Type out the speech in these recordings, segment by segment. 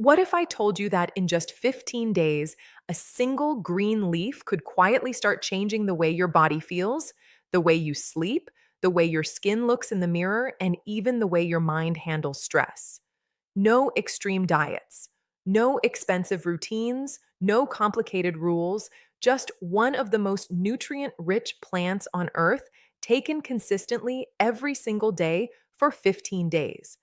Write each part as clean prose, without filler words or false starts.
What if I told you that in just 15 days, a single green leaf could quietly start changing the way your body feels, the way you sleep, the way your skin looks in the mirror, and even the way your mind handles stress? No extreme diets, no expensive routines, no complicated rules, just one of the most nutrient rich plants on earth taken consistently every single day for 15 days.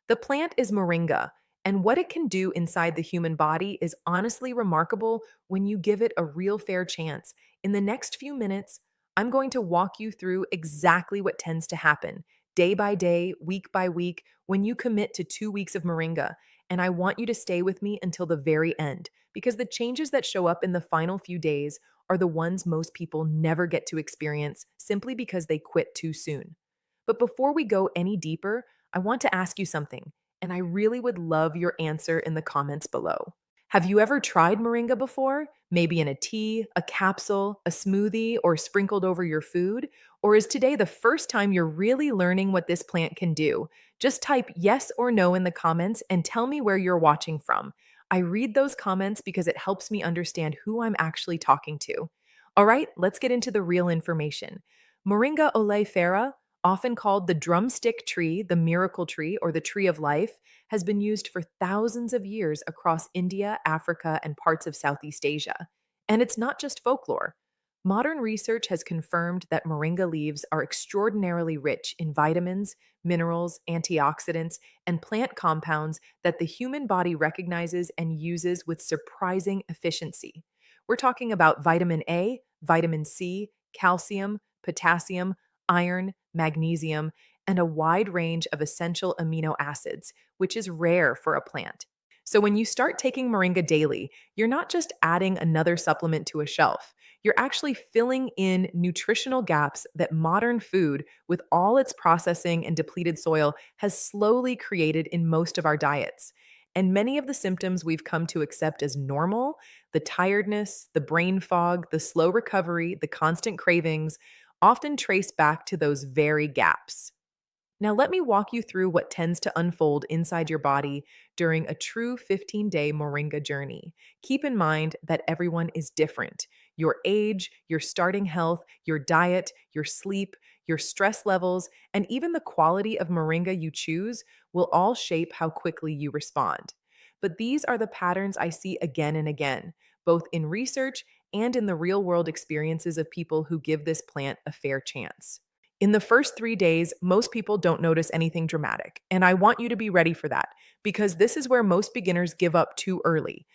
The plant is moringa, and what it can do inside the human body is honestly remarkable when you give it a real fair chance. In the next few minutes, I'm going to walk you through exactly what tends to happen day by day, week by week, when you commit to 2 weeks of moringa. And I want you to stay with me until the very end because the changes that show up in the final few days are the ones most people never get to experience simply because they quit too soon. But before we go any deeper, I want to ask you something, and I really would love your answer in the comments below. Have you ever tried moringa before? Maybe in a tea, a capsule, a smoothie, or sprinkled over your food? Or is today the first time you're really learning what this plant can do? Just type yes or no in the comments and tell me where you're watching from. I read those comments because it helps me understand who I'm actually talking to. All right, let's get into the real information. Moringa oleifera, often called the drumstick tree, the miracle tree, or the tree of life, has been used for thousands of years across India, Africa, and parts of Southeast Asia. And it's not just folklore. Modern research has confirmed that moringa leaves are extraordinarily rich in vitamins, minerals, antioxidants, and plant compounds that the human body recognizes and uses with surprising efficiency. We're talking about vitamin A, vitamin C, calcium, potassium, iron, magnesium, and a wide range of essential amino acids, which is rare for a plant. So, when you start taking moringa daily, you're not just adding another supplement to a shelf. You're actually filling in nutritional gaps that modern food, with all its processing and depleted soil, has slowly created in most of our diets. And many of the symptoms we've come to accept as normal, the tiredness, the brain fog, the slow recovery, the constant cravings, often trace back to those very gaps. Now, let me walk you through what tends to unfold inside your body during a true 15-day Moringa journey. Keep in mind that everyone is different. Your age, your starting health, your diet, your sleep, your stress levels, and even the quality of Moringa you choose will all shape how quickly you respond. But these are the patterns I see again and again, both in research and in the real world experiences of people who give this plant a fair chance. In the first 3 days, most people don't notice anything dramatic, and I want you to be ready for that because this is where most beginners give up too early.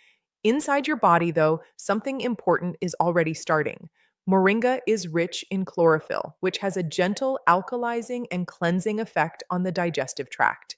Inside your body, though, something important is already starting. Moringa is rich in chlorophyll, which has a gentle alkalizing and cleansing effect on the digestive tract.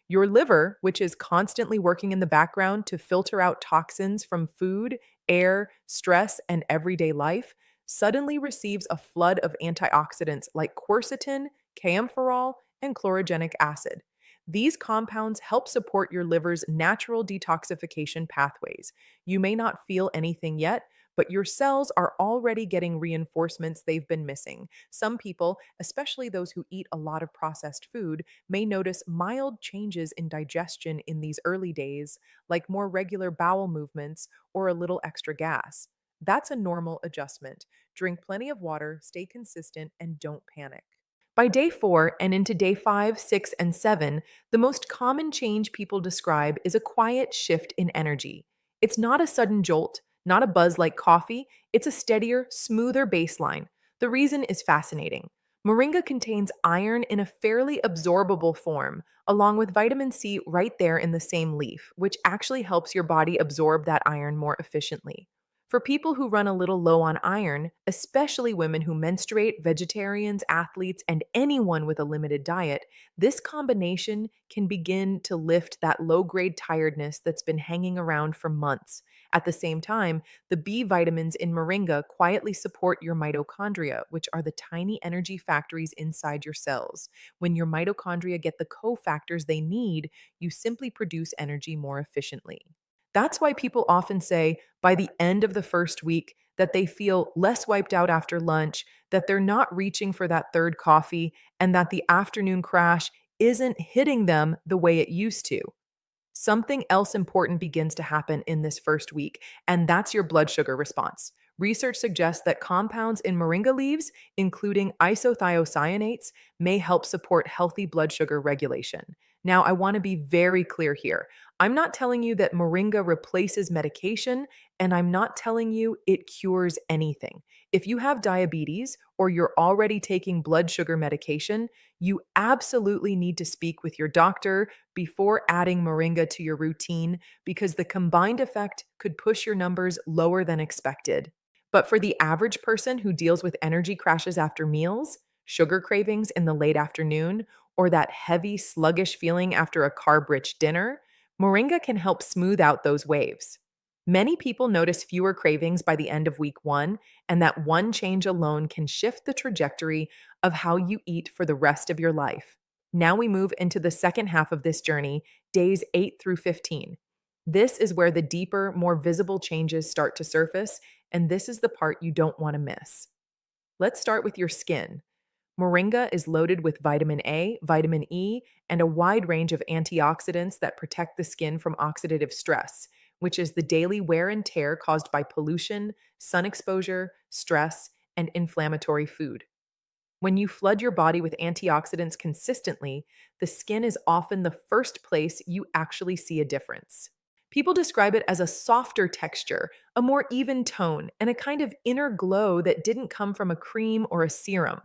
Your liver, which is constantly working in the background to filter out toxins from food, air, stress, and everyday life, suddenly receives a flood of antioxidants like quercetin, camphorol, and chlorogenic acid. These compounds help support your liver's natural detoxification pathways. You may not feel anything yet, but your cells are already getting reinforcements they've been missing. Some people, especially those who eat a lot of processed food, may notice mild changes in digestion in these early days, like more regular bowel movements or a little extra gas. That's a normal adjustment. Drink plenty of water, stay consistent, and don't panic. By day 4 and into day 5, 6, and 7, the most common change people describe is a quiet shift in energy. It's not a sudden jolt, not a buzz like coffee, it's a steadier, smoother baseline. The reason is fascinating. Moringa contains iron in a fairly absorbable form, along with vitamin C right there in the same leaf, which actually helps your body absorb that iron more efficiently. For people who run a little low on iron, especially women who menstruate, vegetarians, athletes, and anyone with a limited diet, this combination can begin to lift that low grade tiredness that's been hanging around for months. At the same time, the B vitamins in moringa quietly support your mitochondria, which are the tiny energy factories inside your cells. When your mitochondria get the cofactors they need, you simply produce energy more efficiently. That's why people often say by the end of the first week that they feel less wiped out after lunch, that they're not reaching for that third coffee, and that the afternoon crash isn't hitting them the way it used to. Something else important begins to happen in this first week, and that's your blood sugar response. Research suggests that compounds in moringa leaves, including isothiocyanates, may help support healthy blood sugar regulation. Now, I want to be very clear here. I'm not telling you that moringa replaces medication, and I'm not telling you it cures anything. If you have diabetes or you're already taking blood sugar medication, you absolutely need to speak with your doctor before adding moringa to your routine because the combined effect could push your numbers lower than expected. But for the average person who deals with energy crashes after meals, sugar cravings in the late afternoon, or that heavy, sluggish feeling after a carb rich dinner, moringa can help smooth out those waves. Many people notice fewer cravings by the end of week one, and that one change alone can shift the trajectory of how you eat for the rest of your life. Now we move into the second half of this journey, days 8 through 15. This is where the deeper, more visible changes start to surface, and this is the part you don't want to miss. Let's start with your skin. Moringa is loaded with vitamin A, vitamin E, and a wide range of antioxidants that protect the skin from oxidative stress, which is the daily wear and tear caused by pollution, sun exposure, stress, and inflammatory food. When you flood your body with antioxidants consistently, the skin is often the first place you actually see a difference. People describe it as a softer texture, a more even tone, and a kind of inner glow that didn't come from a cream or a serum.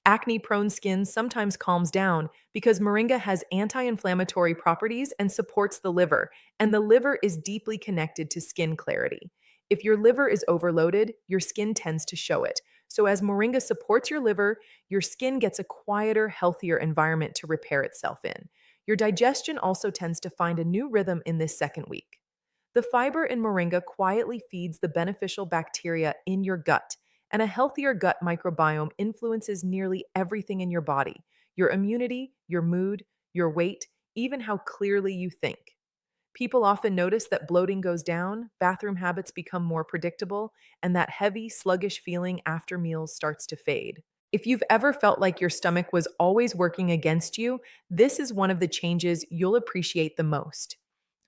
Acne prone skin sometimes calms down because moringa has anti inflammatory properties and supports the liver, and the liver is deeply connected to skin clarity. If your liver is overloaded, your skin tends to show it. So, as moringa supports your liver, your skin gets a quieter, healthier environment to repair itself in. Your digestion also tends to find a new rhythm in this second week. The fiber in moringa quietly feeds the beneficial bacteria in your gut, and a healthier gut microbiome influences nearly everything in your body: your immunity, your mood, your weight, even how clearly you think. People often notice that bloating goes down, bathroom habits become more predictable, and that heavy, sluggish feeling after meals starts to fade. If you've ever felt like your stomach was always working against you, this is one of the changes you'll appreciate the most.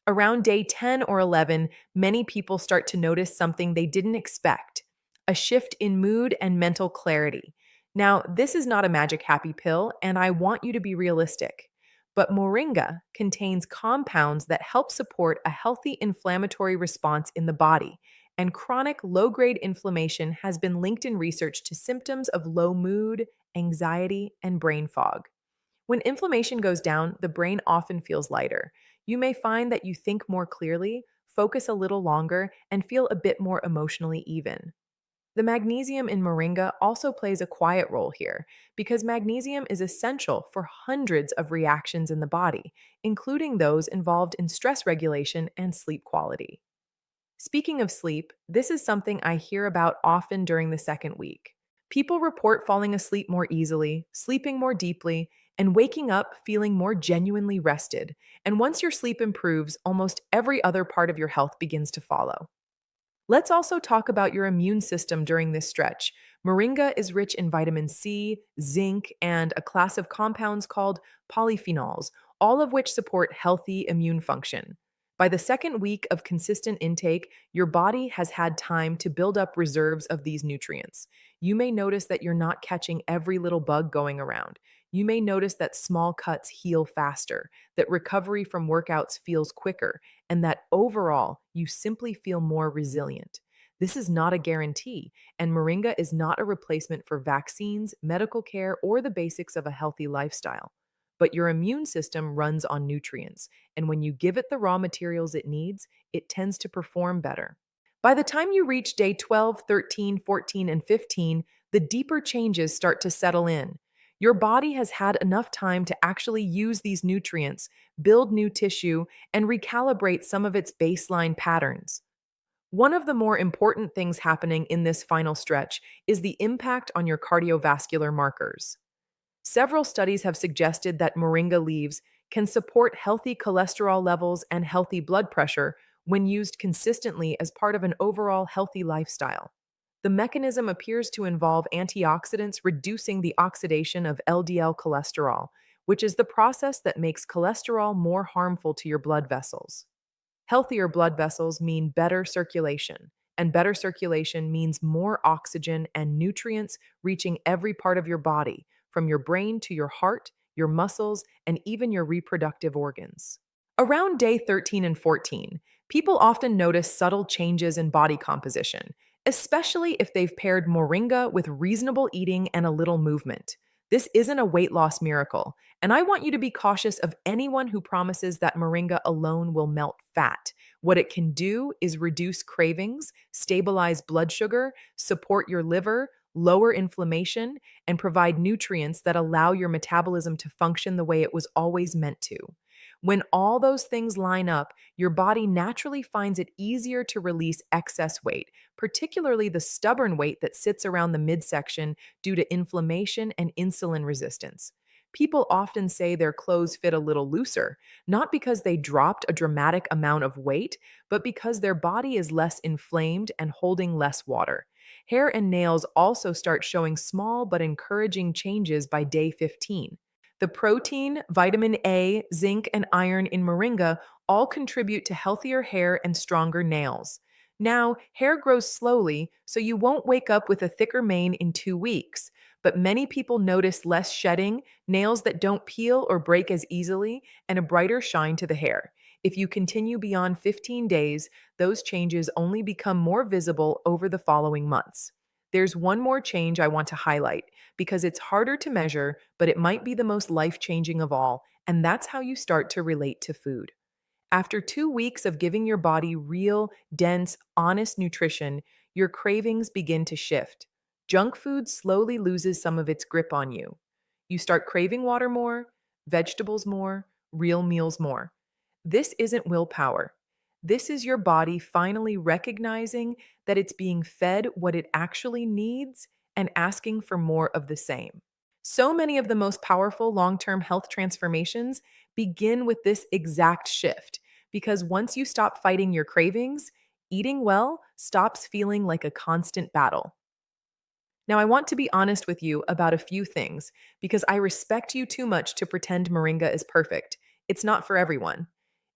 Around day 10 or 11, many people start to notice something they didn't expect: a shift in mood and mental clarity. Now, this is not a magic happy pill, and I want you to be realistic. But moringa contains compounds that help support a healthy inflammatory response in the body, and chronic low grade inflammation has been linked in research to symptoms of low mood, anxiety, and brain fog. When inflammation goes down, the brain often feels lighter. You may find that you think more clearly, focus a little longer, and feel a bit more emotionally even. The magnesium in moringa also plays a quiet role here because magnesium is essential for hundreds of reactions in the body, including those involved in stress regulation and sleep quality. Speaking of sleep, this is something I hear about often during the second week. People report falling asleep more easily, sleeping more deeply, and waking up feeling more genuinely rested. And once your sleep improves, almost every other part of your health begins to follow. Let's also talk about your immune system during this stretch. Moringa is rich in vitamin C, zinc, and a class of compounds called polyphenols, all of which support healthy immune function. By the second week of consistent intake, your body has had time to build up reserves of these nutrients. You may notice that you're not catching every little bug going around. You may notice that small cuts heal faster, that recovery from workouts feels quicker, and that overall, you simply feel more resilient. This is not a guarantee, and Moringa is not a replacement for vaccines, medical care, or the basics of a healthy lifestyle. But your immune system runs on nutrients, and when you give it the raw materials it needs, it tends to perform better. By the time you reach day 12, 13, 14, and 15, the deeper changes start to settle in. Your body has had enough time to actually use these nutrients, build new tissue, and recalibrate some of its baseline patterns. One of the more important things happening in this final stretch is the impact on your cardiovascular markers. Several studies have suggested that moringa leaves can support healthy cholesterol levels and healthy blood pressure when used consistently as part of an overall healthy lifestyle. The mechanism appears to involve antioxidants reducing the oxidation of LDL cholesterol, which is the process that makes cholesterol more harmful to your blood vessels. Healthier blood vessels mean better circulation, and better circulation means more oxygen and nutrients reaching every part of your body, from your brain to your heart, your muscles, and even your reproductive organs. Around day 13 and 14, people often notice subtle changes in body composition, especially if they've paired moringa with reasonable eating and a little movement. This isn't a weight loss miracle, and I want you to be cautious of anyone who promises that moringa alone will melt fat. What it can do is reduce cravings, stabilize blood sugar, support your liver, lower inflammation, and provide nutrients that allow your metabolism to function the way it was always meant to. When all those things line up, your body naturally finds it easier to release excess weight, particularly the stubborn weight that sits around the midsection due to inflammation and insulin resistance. People often say their clothes fit a little looser, not because they dropped a dramatic amount of weight, but because their body is less inflamed and holding less water. Hair and nails also start showing small but encouraging changes by day 15. The protein, vitamin A, zinc, and iron in moringa all contribute to healthier hair and stronger nails. Now, hair grows slowly, so you won't wake up with a thicker mane in 2 weeks. But many people notice less shedding, nails that don't peel or break as easily, and a brighter shine to the hair. If you continue beyond 15 days, those changes only become more visible over the following months. There's one more change I want to highlight because it's harder to measure, but it might be the most life changing of all, and that's how you start to relate to food. After 2 weeks of giving your body real, dense, honest nutrition, your cravings begin to shift. Junk food slowly loses some of its grip on you. You start craving water more, vegetables more, real meals more. This isn't willpower. This is your body finally recognizing that it's being fed what it actually needs and asking for more of the same. So many of the most powerful long term health transformations begin with this exact shift because once you stop fighting your cravings, eating well stops feeling like a constant battle. Now, I want to be honest with you about a few things because I respect you too much to pretend moringa is perfect. It's not for everyone.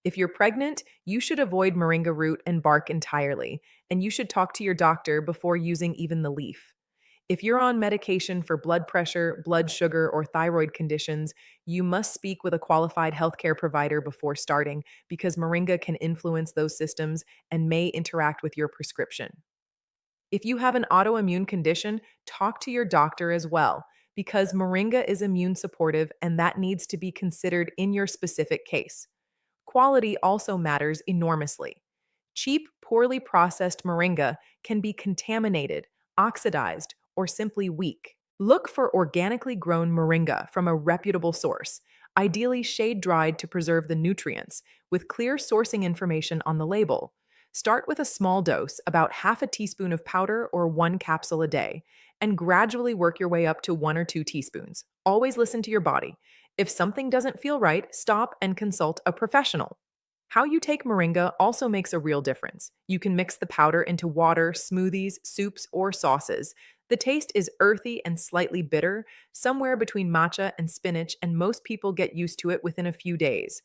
If you're pregnant, you should avoid moringa root and bark entirely, and you should talk to your doctor before using even the leaf. If you're on medication for blood pressure, blood sugar, or thyroid conditions, you must speak with a qualified healthcare provider before starting because moringa can influence those systems and may interact with your prescription. If you have an autoimmune condition, talk to your doctor as well, because moringa is immune supportive and that needs to be considered in your specific case. Quality also matters enormously. Cheap, poorly processed moringa can be contaminated, oxidized, or simply weak. Look for organically grown moringa from a reputable source, ideally shade dried to preserve the nutrients, with clear sourcing information on the label. Start with a small dose, about half a teaspoon of powder or one capsule a day, and gradually work your way up to 1 or 2 teaspoons. Always listen to your body. If something doesn't feel right, stop and consult a professional. How you take moringa also makes a real difference. You can mix the powder into water, smoothies, soups, or sauces. The taste is earthy and slightly bitter, somewhere between matcha and spinach, and most people get used to it within a few days.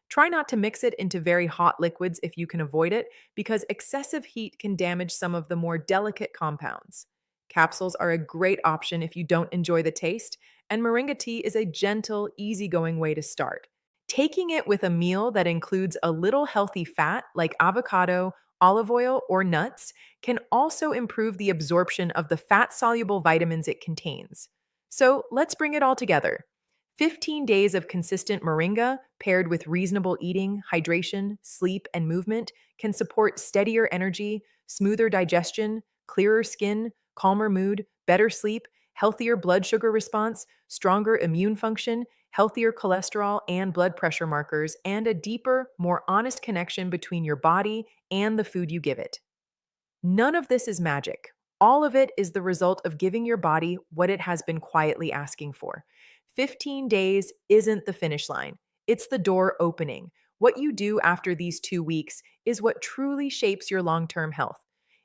Try not to mix it into very hot liquids if you can avoid it, because excessive heat can damage some of the more delicate compounds. Capsules are a great option if you don't enjoy the taste, and moringa tea is a gentle, easygoing way to start. Taking it with a meal that includes a little healthy fat like avocado, olive oil, or nuts can also improve the absorption of the fat soluble vitamins it contains. So let's bring it all together. 15 days of consistent moringa paired with reasonable eating, hydration, sleep, and movement can support steadier energy, smoother digestion, clearer skin, calmer mood, better sleep, healthier blood sugar response, stronger immune function, healthier cholesterol and blood pressure markers, and a deeper, more honest connection between your body and the food you give it. None of this is magic. All of it is the result of giving your body what it has been quietly asking for. 15 days isn't the finish line, it's the door opening. What you do after these 2 weeks is what truly shapes your long term health.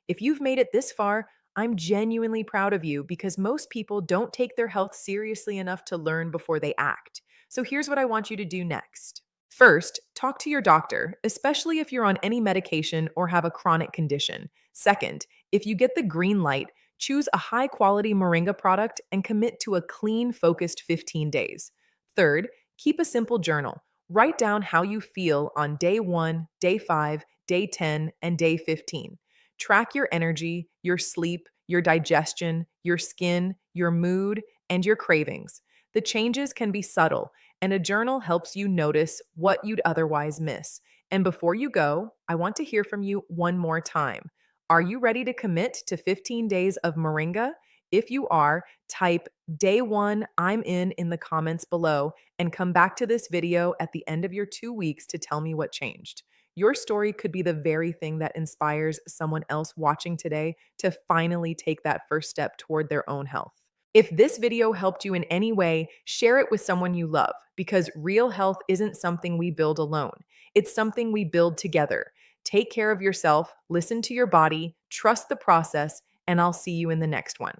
If you've made it this far, I'm genuinely proud of you because most people don't take their health seriously enough to learn before they act. So here's what I want you to do next. First, talk to your doctor, especially if you're on any medication or have a chronic condition. Second, if you get the green light, choose a high quality Moringa product and commit to a clean, focused 15 days. Third, keep a simple journal. Write down how you feel on day 1, day 5, day 10, and day 15. Track your energy, your sleep, your digestion, your skin, your mood, and your cravings. The changes can be subtle, and a journal helps you notice what you'd otherwise miss. And before you go, I want to hear from you one more time. Are you ready to commit to 15 days of Moringa? If you are, type day 1, I'm in the comments below and come back to this video at the end of your 2 weeks to tell me what changed. Your story could be the very thing that inspires someone else watching today to finally take that first step toward their own health. If this video helped you in any way, share it with someone you love because real health isn't something we build alone. It's something we build together. Take care of yourself, listen to your body, trust the process, and I'll see you in the next one.